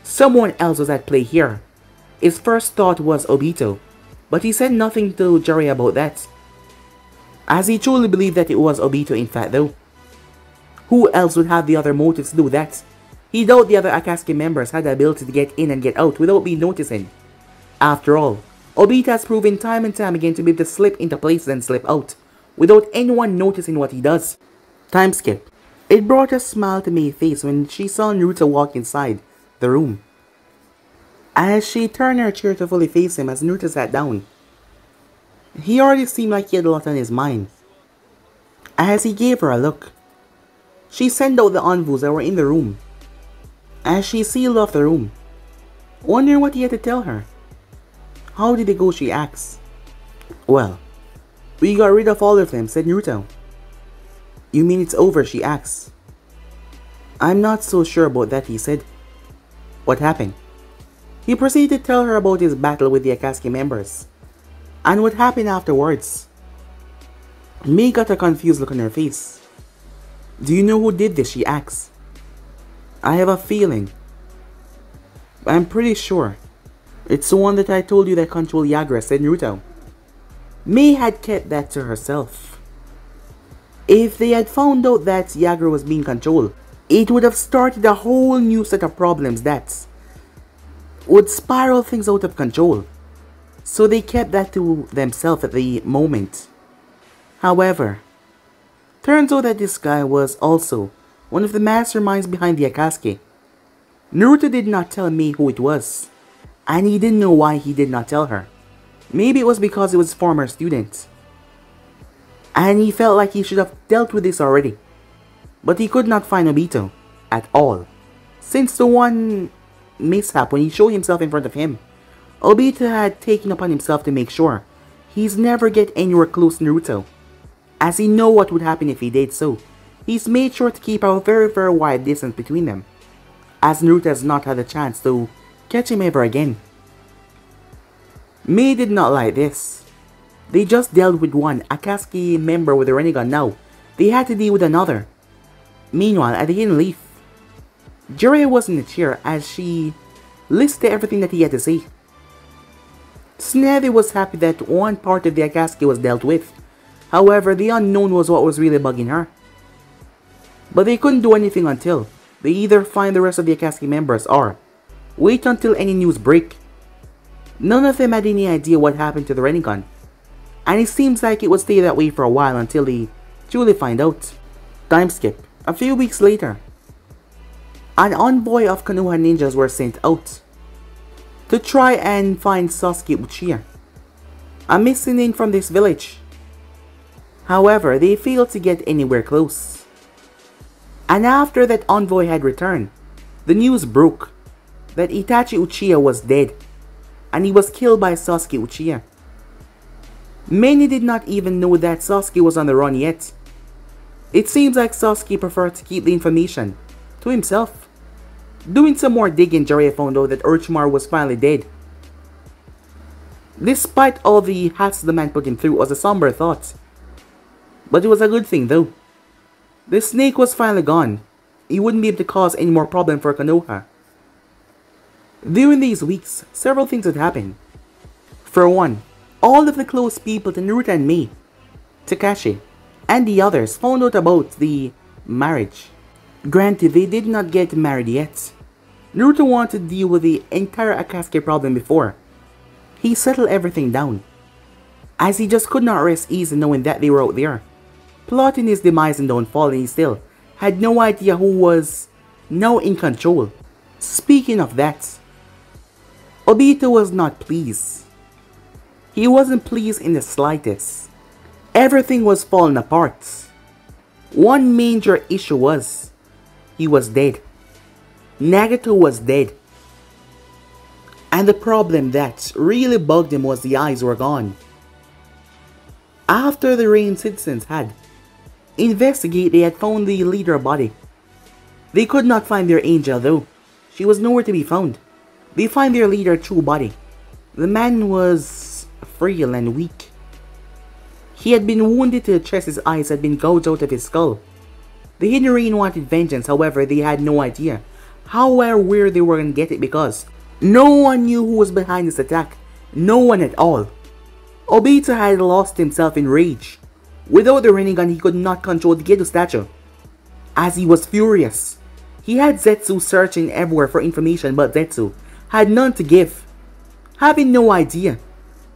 Someone else was at play here. His first thought was Obito, but he said nothing to Jiraiya about that, as he truly believed that it was Obito in fact though. Who else would have the other motives to do that? He doubted the other Akatsuki members had the ability to get in and get out without being noticed. After all, Obito has proven time and time again to be able to slip into places and slip out, without anyone noticing what he does. Time skip. It brought a smile to Mei's face when she saw Naruto walk inside the room, as she turned her chair to fully face him as Naruto sat down. He already seemed like he had a lot on his mind. As he gave her a look, she sent out the envelopes that were in the room, as she sealed off the room, wondering what he had to tell her. How did it go, she asked. Well, we got rid of all of them, said Naruto. You mean it's over, she asked. I'm not so sure about that, he said. What happened? He proceeded to tell her about his battle with the Akatsuki members, and what happened afterwards. Mei got a confused look on her face. Do you know who did this, she asked. I have a feeling. I'm pretty sure. It's the one that I told you that controlled Yagura, said Naruto. Mei had kept that to herself. If they had found out that Yagura was being controlled, it would have started a whole new set of problems that would spiral things out of control. So they kept that to themselves at the moment. However, turns out that this guy was also one of the masterminds behind the Akatsuki. Naruto did not tell Mei who it was, and he didn't know why he did not tell her. Maybe it was because it was his former student, and he felt like he should have dealt with this already. But he could not find Obito at all, since the one mishap when he showed himself in front of him. Obito had taken upon himself to make sure he's never get anywhere close to Naruto, as he know what would happen if he did so. He's made sure to keep a very wide distance between them, as Naruto has not had a chance to catch him ever again. Mei did not like this. They just dealt with one Akatsuki member with a Rinnegan, now they had to deal with another. Meanwhile, at the Hidden Leaf, Jiraiya was in the chair as she listed everything that he had to say. Tsunade was happy that one part of the Akatsuki was dealt with. However, the unknown was what was really bugging her. But they couldn't do anything until they either find the rest of the Akatsuki members or wait until any news break. None of them had any idea what happened to the Rinnegan, and it seems like it would stay that way for a while until they truly find out. Time skip. A few weeks later, an envoy of Konoha ninjas were sent out to try and find Sasuke Uchiha, a missing from this village. However, they failed to get anywhere close. And after that envoy had returned, the news broke that Itachi Uchiha was dead, and he was killed by Sasuke Uchiha. Many did not even know that Sasuke was on the run yet. It seems like Sasuke preferred to keep the information to himself. Doing some more digging, Jiraiya found out that Orochimaru was finally dead. Despite all the hassle the man put him through, it was a somber thought. But it was a good thing though. The snake was finally gone. He wouldn't be able to cause any more problem for Konoha. During these weeks, several things had happened. For one, all of the close people to Naruto and me, Takashi, and the others found out about the marriage. Granted, they did not get married yet. Naruto wanted to deal with the entire Akatsuki problem before he settled everything down, as he just could not rest easy knowing that they were out there, plotting his demise and downfall, and he still had no idea who was now in control. Speaking of that, Obito was not pleased. He wasn't pleased in the slightest. Everything was falling apart. One major issue was, he was dead. Nagato was dead. And the problem that really bugged him was the eyes were gone. After the Rain citizens had investigated, they had found the leader body. They could not find their angel though. She was nowhere to be found. They find their leader true body. The man was frail and weak. He had been wounded to the chest, his eyes had been gouged out of his skull. The Hidden Rain wanted vengeance, however they had no idea how or where they were going to get it because no one knew who was behind this attack. No one at all. Obito had lost himself in rage. Without the Rinnegan, he could not control the Gedo statue. As he was furious, he had Zetsu searching everywhere for information, but Zetsu had none to give, having no idea.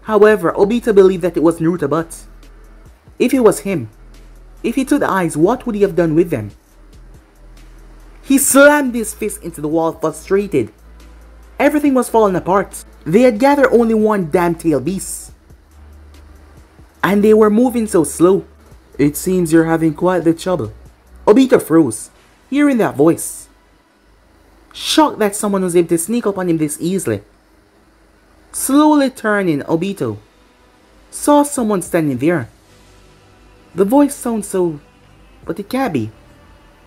However, Obito believed that it was Naruto, but if it was him, if he took the eyes, what would he have done with them? He slammed his fist into the wall, frustrated. Everything was falling apart. They had gathered only one damn tail beast, and they were moving so slow. It seems you're having quite the trouble. Obito froze, hearing that voice. Shocked that someone was able to sneak up on him this easily. Slowly turning, Obito saw someone standing there. The voice sounds so, but it can't be.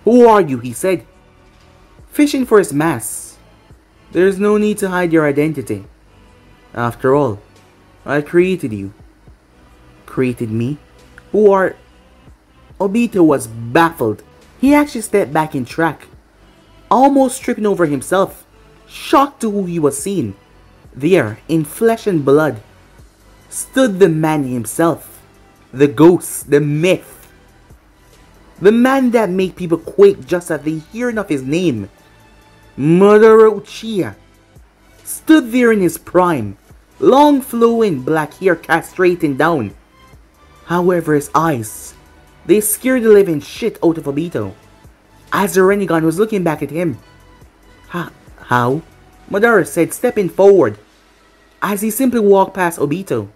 Who are you? He said, fishing for his mask. There's no need to hide your identity. After all, I created you. Created me? Who are... Obito was baffled. He actually stepped back in track, almost tripping over himself, shocked to who he was seeing. There, in flesh and blood, stood the man himself. The ghost, the myth. The man that made people quake just at the hearing of his name. Madara Uchiha stood there in his prime, long flowing black hair castrating down. However, his eyes, they scared the living shit out of Obito, as the Rinnegan was looking back at him. How? Madara said, stepping forward, as he simply walked past Obito.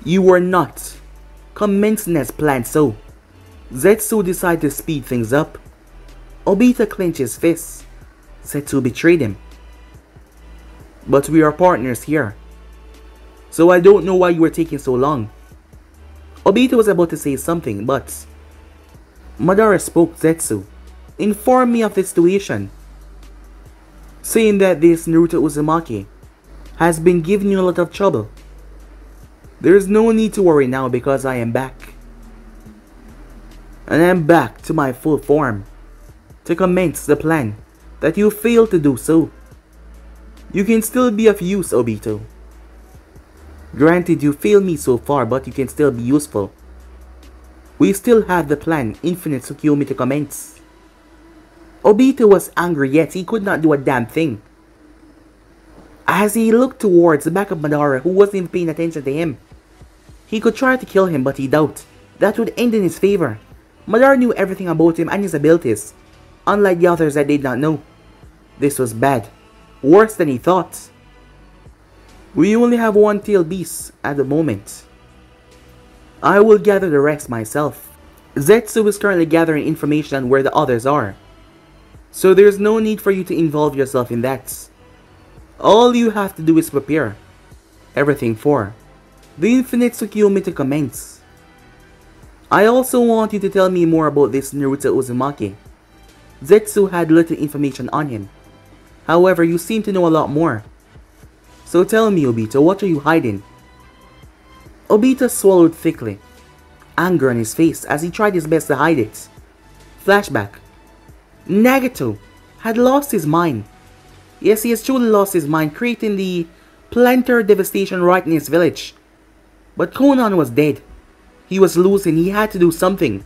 You were not commencing as planned, so Zetsu decided to speed things up. Obito clenched his fists. Zetsu betrayed him. But we are partners here, so I don't know why you were taking so long. Obito was about to say something, but Madara spoke. Zetsu informed me of the situation, saying that this Naruto Uzumaki has been giving you a lot of trouble. There is no need to worry now because I am back. And I am back to my full form to commence the plan that you failed to do so. You can still be of use, Obito. Granted, you failed me so far, but you can still be useful. We still have the plan Infinite Tsukuyomi to commence. Obito was angry, yet he could not do a damn thing. As he looked towards the back of Madara, who wasn't even paying attention to him, he could try to kill him, but he doubted that would end in his favor. Madara knew everything about him and his abilities, unlike the others that did not know. This was bad, worse than he thought. We only have one tail beast at the moment. I will gather the rest myself. Zetsu is currently gathering information on where the others are, so there's no need for you to involve yourself in that. All you have to do is prepare everything for the Infinite Tsukiyomi to commence. I also want you to tell me more about this Naruto Uzumaki. Zetsu had little information on him. However, you seem to know a lot more. So tell me, Obito, what are you hiding? Obito swallowed thickly, anger on his face as he tried his best to hide it. Flashback. Nagato had lost his mind. Yes, he has truly lost his mind, creating the plantar devastation right in his village. But Konan was dead. He was losing, he had to do something.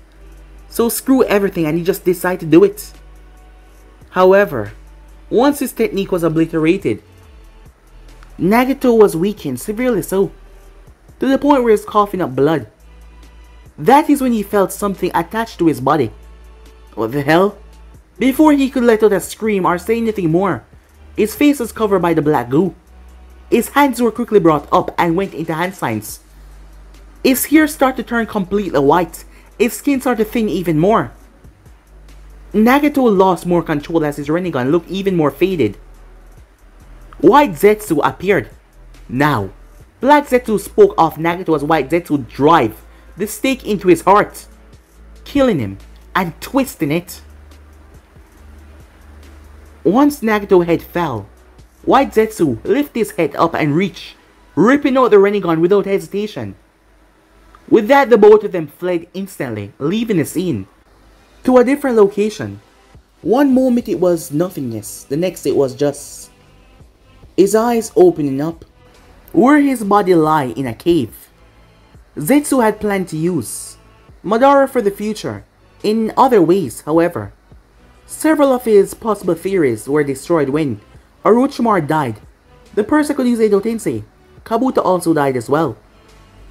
So screw everything and he just decided to do it. However, once his technique was obliterated, Nagato was weakened, severely so, to the point where he was coughing up blood. That is when he felt something attached to his body. What the hell? Before he could let out a scream or say anything more, his face was covered by the black goo. His hands were quickly brought up and went into hand signs. His hair started to turn completely white. His skin started to thin even more. Nagato lost more control as his Rinnegan looked even more faded. White Zetsu appeared. Now, Black Zetsu spoke of Nagato as White Zetsu drive the stake into his heart, killing him and twisting it. Once Nagato's head fell, White Zetsu lifted his head up and reached, ripping out the Rinnegan without hesitation. With that, the both of them fled instantly, leaving the scene. To a different location. One moment it was nothingness, the next it was just his eyes opening up, where his body lay in a cave. Zetsu had planned to use Madara for the future in other ways, however. Several of his possible theories were destroyed when Orochimaru died. The person could use Edo Tensei. Kabuto also died as well.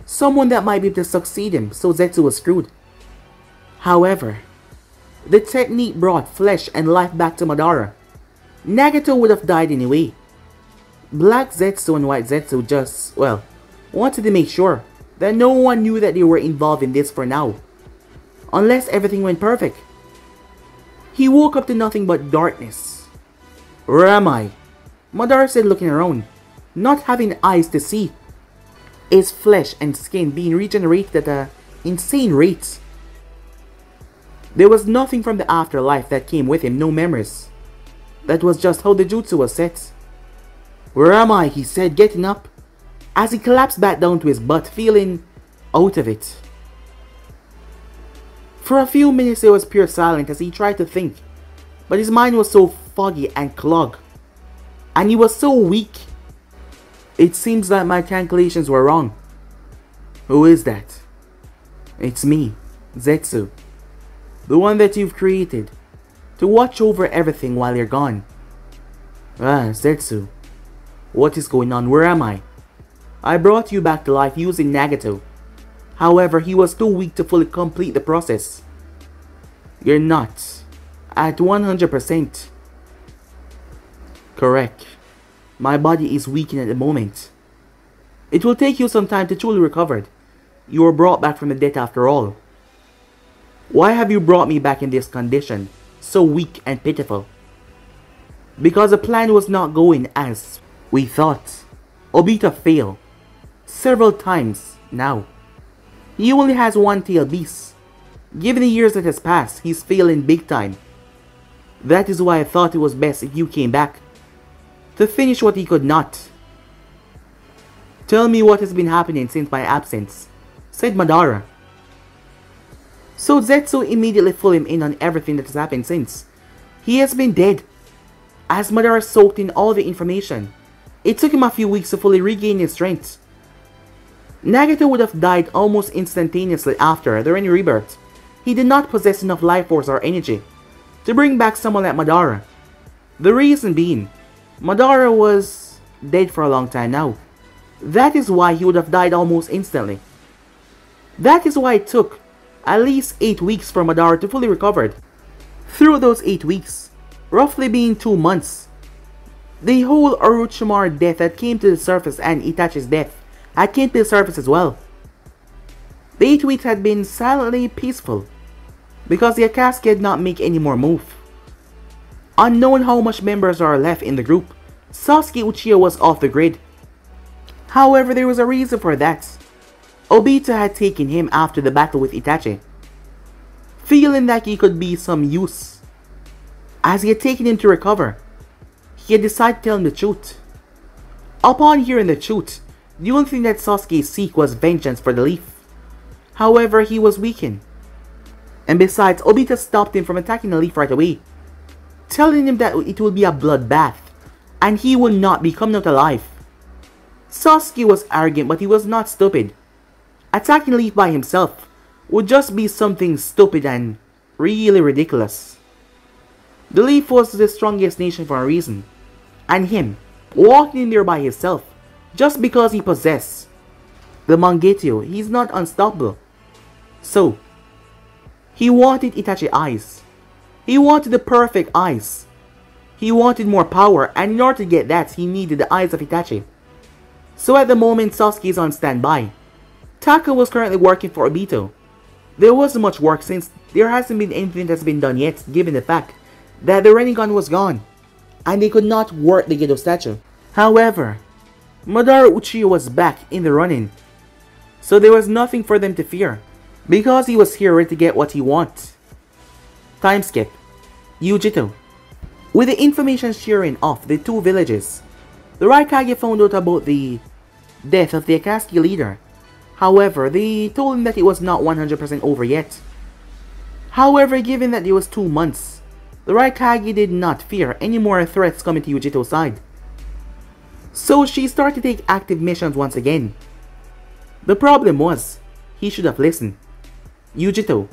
Someone that might be able to succeed him, so Zetsu was screwed. However, the technique brought flesh and life back to Madara. Nagato would have died anyway. Black Zetsu and White Zetsu just, well, wanted to make sure that no one knew that they were involved in this for now. Unless everything went perfect. He woke up to nothing but darkness. Where am I? Madara said, looking around, not having eyes to see. His flesh and skin being regenerated at an insane rate. There was nothing from the afterlife that came with him, no memories. That was just how the jutsu was set. Where am I? He said, getting up, as he collapsed back down to his butt, feeling out of it. For a few minutes there was pure silence as he tried to think, but his mind was so foggy and clogged, and he was so weak. It seems like my calculations were wrong. Who is that? It's me, Zetsu. The one that you've created, to watch over everything while you're gone. Ah, Zetsu. What is going on? Where am I? I brought you back to life using Nagato. However, he was too weak to fully complete the process. You're not at 100% correct. My body is weakened at the moment. It will take you some time to truly recover. You were brought back from the dead after all. Why have you brought me back in this condition, so weak and pitiful? Because the plan was not going as we thought. Obito failed several times now. He only has one tail beast. Given the years that has passed, he's failing big time. That is why I thought it was best if you came back, to finish what he could not. Tell me what has been happening since my absence, said Madara. So Zetsu immediately filled him in on everything that has happened since. He has been dead. As Madara soaked in all the information, it took him a few weeks to fully regain his strength. Nagato would have died almost instantaneously after the rebirth. He did not possess enough life force or energy to bring back someone like Madara. The reason being, Madara was dead for a long time now. That is why he would have died almost instantly. That is why it took at least 8 weeks for Madara to fully recover. Through those 8 weeks, roughly being 2 months, the whole Orochimaru death that came to the surface and Itachi's death had came to the surface as well. The 8 weeks had been silently peaceful, because the Akatsuki did not make any more move. Unknown how much members are left in the group, Sasuke Uchiha was off the grid. However, there was a reason for that. Obito had taken him after the battle with Itachi, feeling that he could be some use. As he had taken him to recover, he had decided to tell him the truth. Upon hearing the truth, the only thing that Sasuke seek was vengeance for the leaf. However, he was weakened. And besides, Obito stopped him from attacking the leaf right away, telling him that it would be a bloodbath, and he would not be coming out alive. Sasuke was arrogant, but he was not stupid. Attacking the leaf by himself would just be something stupid and really ridiculous. The leaf was the strongest nation for a reason, and him walking in there by himself just because he possessed the Mangekyou, he's not unstoppable. So, he wanted Itachi eyes. He wanted the perfect eyes. He wanted more power, and in order to get that, he needed the eyes of Itachi. So at the moment, Sasuke is on standby. Taka was currently working for Obito. There wasn't much work since there hasn't been anything that's been done yet, given the fact that the Rinnegan was gone, and they could not work the Gedo statue. However, Madara Uchiha was back in the running, so there was nothing for them to fear, because he was here ready to get what he wants. Time skip. Yujito. With the information sharing of the two villages, the Raikage found out about the death of the Akatsuki leader. However, they told him that it was not 100% over yet. However, given that it was 2 months, the Raikage did not fear any more threats coming to Yujito's side. So she started to take active missions once again. The problem was, he should have listened. Yujito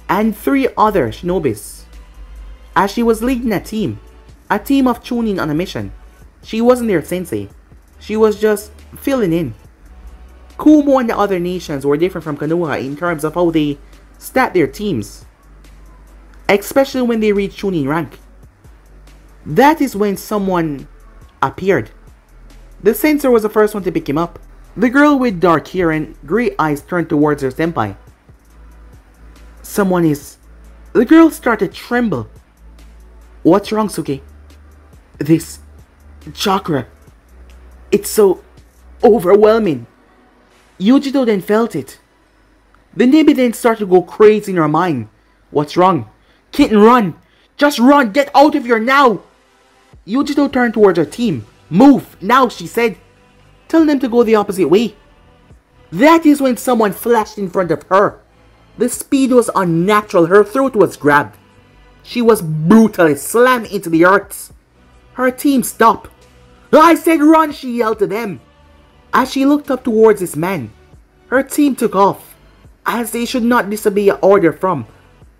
and 3 other shinobis. As she was leading a team of Chunin on a mission. She wasn't their sensei, she was just filling in. Kumo and the other nations were different from Konoha in terms of how they stat their teams, especially when they reached Chunin rank. That is when someone appeared. The censor was the first one to pick him up. The girl with dark hair and grey eyes turned towards her senpai. Someone is... The girl started to tremble. What's wrong, Suki? This chakra. It's so overwhelming. Yujito then felt it. The Nibi then started to go crazy in her mind. What's wrong? Kitten, run! Just run! Get out of here now! Yujito turned towards her team. Move! Now, she said. Telling them to go the opposite way. That is when someone flashed in front of her. The speed was unnatural. Her throat was grabbed. She was brutally slammed into the earth. Her team stopped. I said run, she yelled to them. As she looked up towards this man, her team took off, as they should not disobey an order from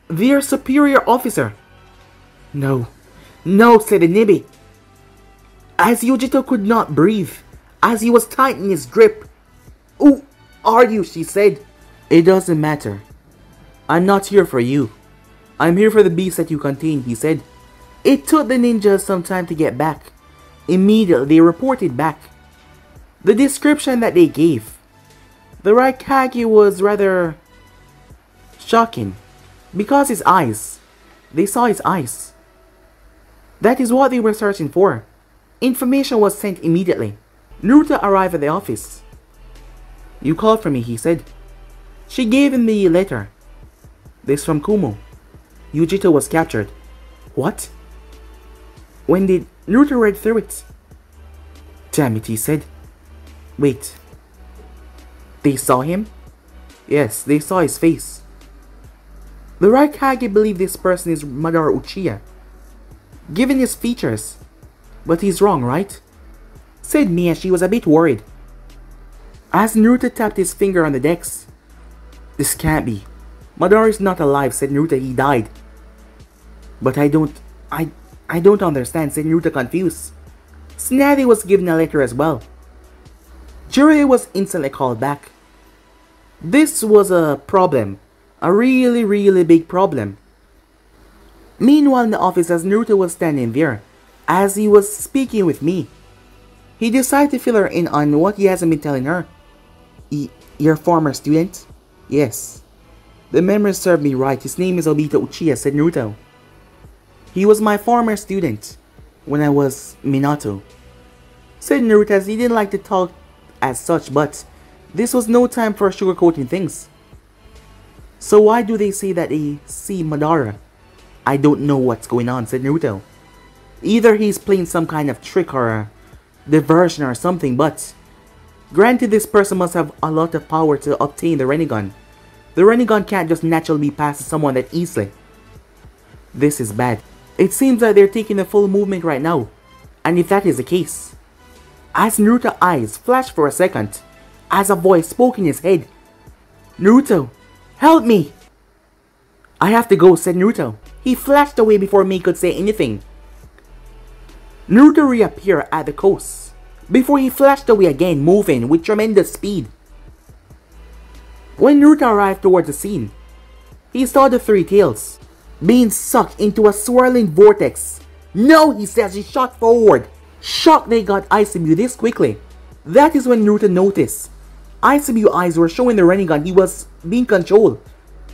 their superior officer. No, no, said the Nibi. As Yujito could not breathe, as he was tightening his grip. Who are you? She said. It doesn't matter. I'm not here for you. I'm here for the beast that you contain, he said. It took the ninjas some time to get back. Immediately, they reported back. The description that they gave, the Raikage was rather shocking, because his eyes, they saw his eyes. That is what they were searching for. Information was sent immediately. Naruto arrived at the office. You called for me, he said. She gave him the letter. This from Kumo. Yujito was captured. What? When did Naruto read through it? Damn it, he said. Wait. They saw him? Yes, they saw his face. The Raikage believed this person is Madara Uchiha, given his features. But he's wrong, right? Said Mia. She was a bit worried. As Naruto tapped his finger on the decks. This can't be. Madara is not alive, said Naruto. He died. But I don't understand, said Naruto, confused. Tsunade was given a letter as well. Jiraiya was instantly called back. This was a problem. A really big problem. Meanwhile in the office, as Naruto was standing there, as he was speaking with me, he decided to fill her in on what he hasn't been telling her. Your former student? Yes. The memory served me right. His name is Obito Uchiha, said Naruto. He was my former student when I was Minato, said Naruto, as he didn't like to talk as such, but this was no time for sugarcoating things. So why do they say that they see Madara? I don't know what's going on, said Naruto. Either he's playing some kind of trick or a diversion or something, but granted, this person must have a lot of power to obtain the Rinnegan. The Rinnegan can't just naturally be passed to someone that easily. This is bad. It seems that they're taking the full movement right now, and if that is the case, as Naruto's eyes flashed for a second, as a voice spoke in his head, Naruto, help me! I have to go, said Naruto. He flashed away before Mei could say anything. Naruto reappeared at the coast, before he flashed away again, moving with tremendous speed. When Naruto arrived towards the scene, he saw the three tails being sucked into a swirling vortex. No, he says, he shot forward. Shocked they got Icebu this quickly. That is when Naruto noticed Icebu's eyes were showing the Rinnegan he was being controlled.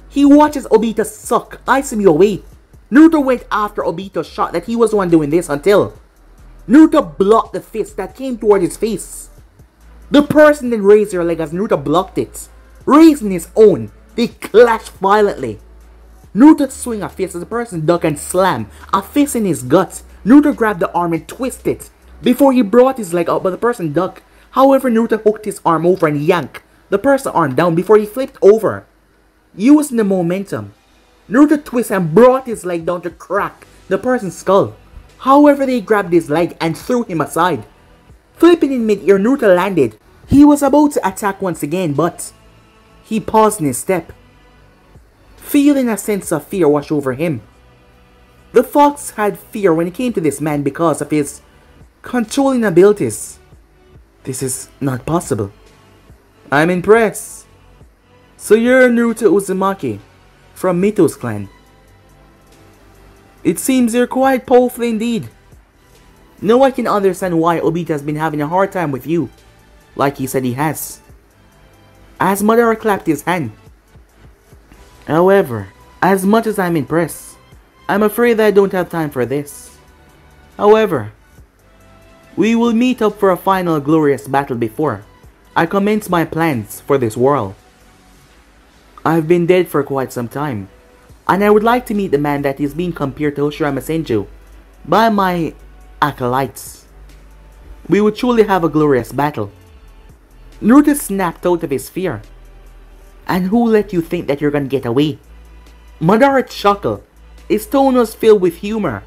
He watches Obito suck Icebu away. Naruto went after Obito's shot that he was the one doing this until Naruto blocked the fist that came toward his face. The person then raised their leg as Naruto blocked it. Raising his own, they clashed violently. Naruto swung a fist as the person ducked and slammed a fist in his guts. Naruto grabbed the arm and twisted it before he brought his leg out, but the person ducked. However, Naruto hooked his arm over and yanked the person's arm down before he flipped over. Using the momentum, Naruto twisted and brought his leg down to crack the person's skull. However, they grabbed his leg and threw him aside. Flipping in mid-air, Naruto landed. He was about to attack once again, but he paused in his step, feeling a sense of fear wash over him. The fox had fear when it came to this man because of his controlling abilities. This is not possible. I'm impressed. So you're Naruto Uzumaki from Mito's clan. It seems you're quite powerful indeed. Now I can understand why Obito has been having a hard time with you, like he said he has. As Madara clapped his hand. However, as much as I'm impressed, I'm afraid that I don't have time for this. However, we will meet up for a final glorious battle before I commence my plans for this world. I've been dead for quite some time, and I would like to meet the man that is being compared to Hoshirama Senju by my acolytes. We would truly have a glorious battle. Naruto snapped out of his fear. And who let you think that you're gonna get away? Madara chuckled. His tone was filled with humor.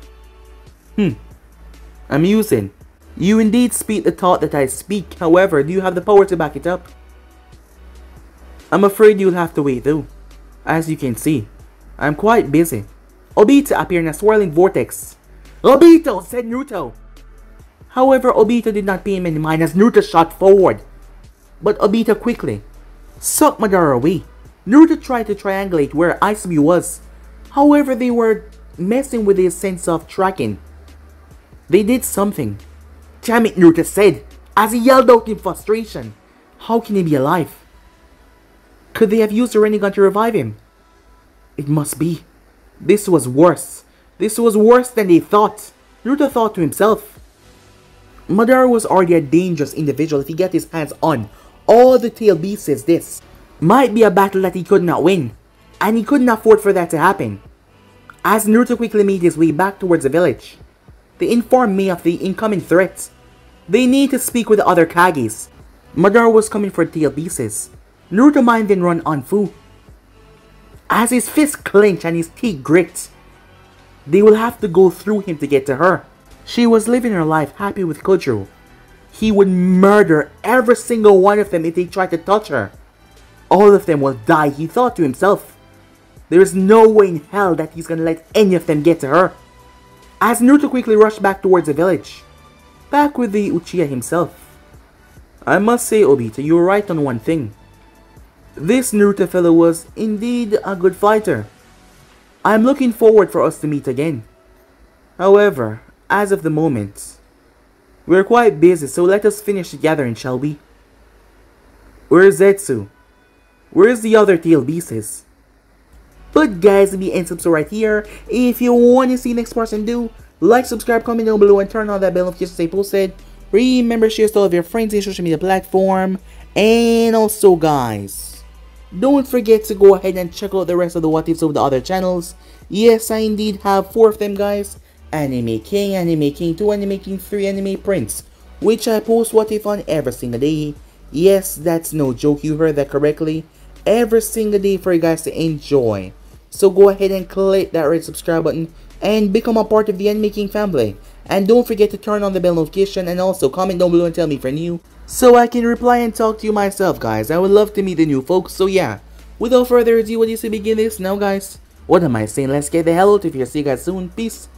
Amusing. You indeed speak the thought that I speak. However, do you have the power to back it up? I'm afraid you'll have to wait though. As you can see, I'm quite busy. Obito appeared in a swirling vortex. Obito, said Naruto. However, Obito did not pay him any mind as Naruto shot forward. But Obito quickly sucked Madara away. Naruto tried to triangulate where Icebu was. However, they were messing with his sense of tracking. They did something. Damn it, Naruto said, as he yelled out in frustration. How can he be alive? Could they have used the Rinnegan to revive him? It must be. This was worse. This was worse than they thought. Naruto thought to himself. Madara was already a dangerous individual if he got his hands on all the tail beasts. This might be a battle that he could not win, and he couldn't afford for that to happen. As Naruto quickly made his way back towards the village, they informed me of the incoming threat. They need to speak with the other Kages. Madara was coming for tail pieces. Naruto mind then run on Fu. As his fist clenched and his teeth grit, they will have to go through him to get to her. She was living her life happy with Kojiro. He would murder every single one of them if they tried to touch her. All of them will die, he thought to himself. There is no way in hell that he's gonna let any of them get to her. As Naruto quickly rushed back towards the village, back with the Uchiha himself. I must say, Obito, you were right on one thing. This Naruto fellow was indeed a good fighter. I'm looking forward for us to meet again. However, as of the moment, we're quite busy, so let us finish the gathering, shall we? Where's Zetsu? Where's the other tail beasts? But guys, if you end subscribe right here, if you want to see next person do, like, subscribe, comment down below, and turn on that bell notification to stay posted. Remember, share to all of your friends in social media platform. And also guys, don't forget to go ahead and check out the rest of the what ifs of the other channels. Yes, I indeed have 4 of them guys. Anime King, Anime King 2, Anime King 3, Anime Prince, which I post what if on every single day. Yes, that's no joke, you heard that correctly. Every single day for you guys to enjoy. So go ahead and click that red subscribe button and become a part of the Anime King family. And don't forget to turn on the bell notification and also comment down below and tell me if you're new, so I can reply and talk to you myself guys. I would love to meet the new folks. So yeah, without further ado, what do you say begin this now guys? What am I saying? Let's get the hell out of here. See you guys soon. Peace.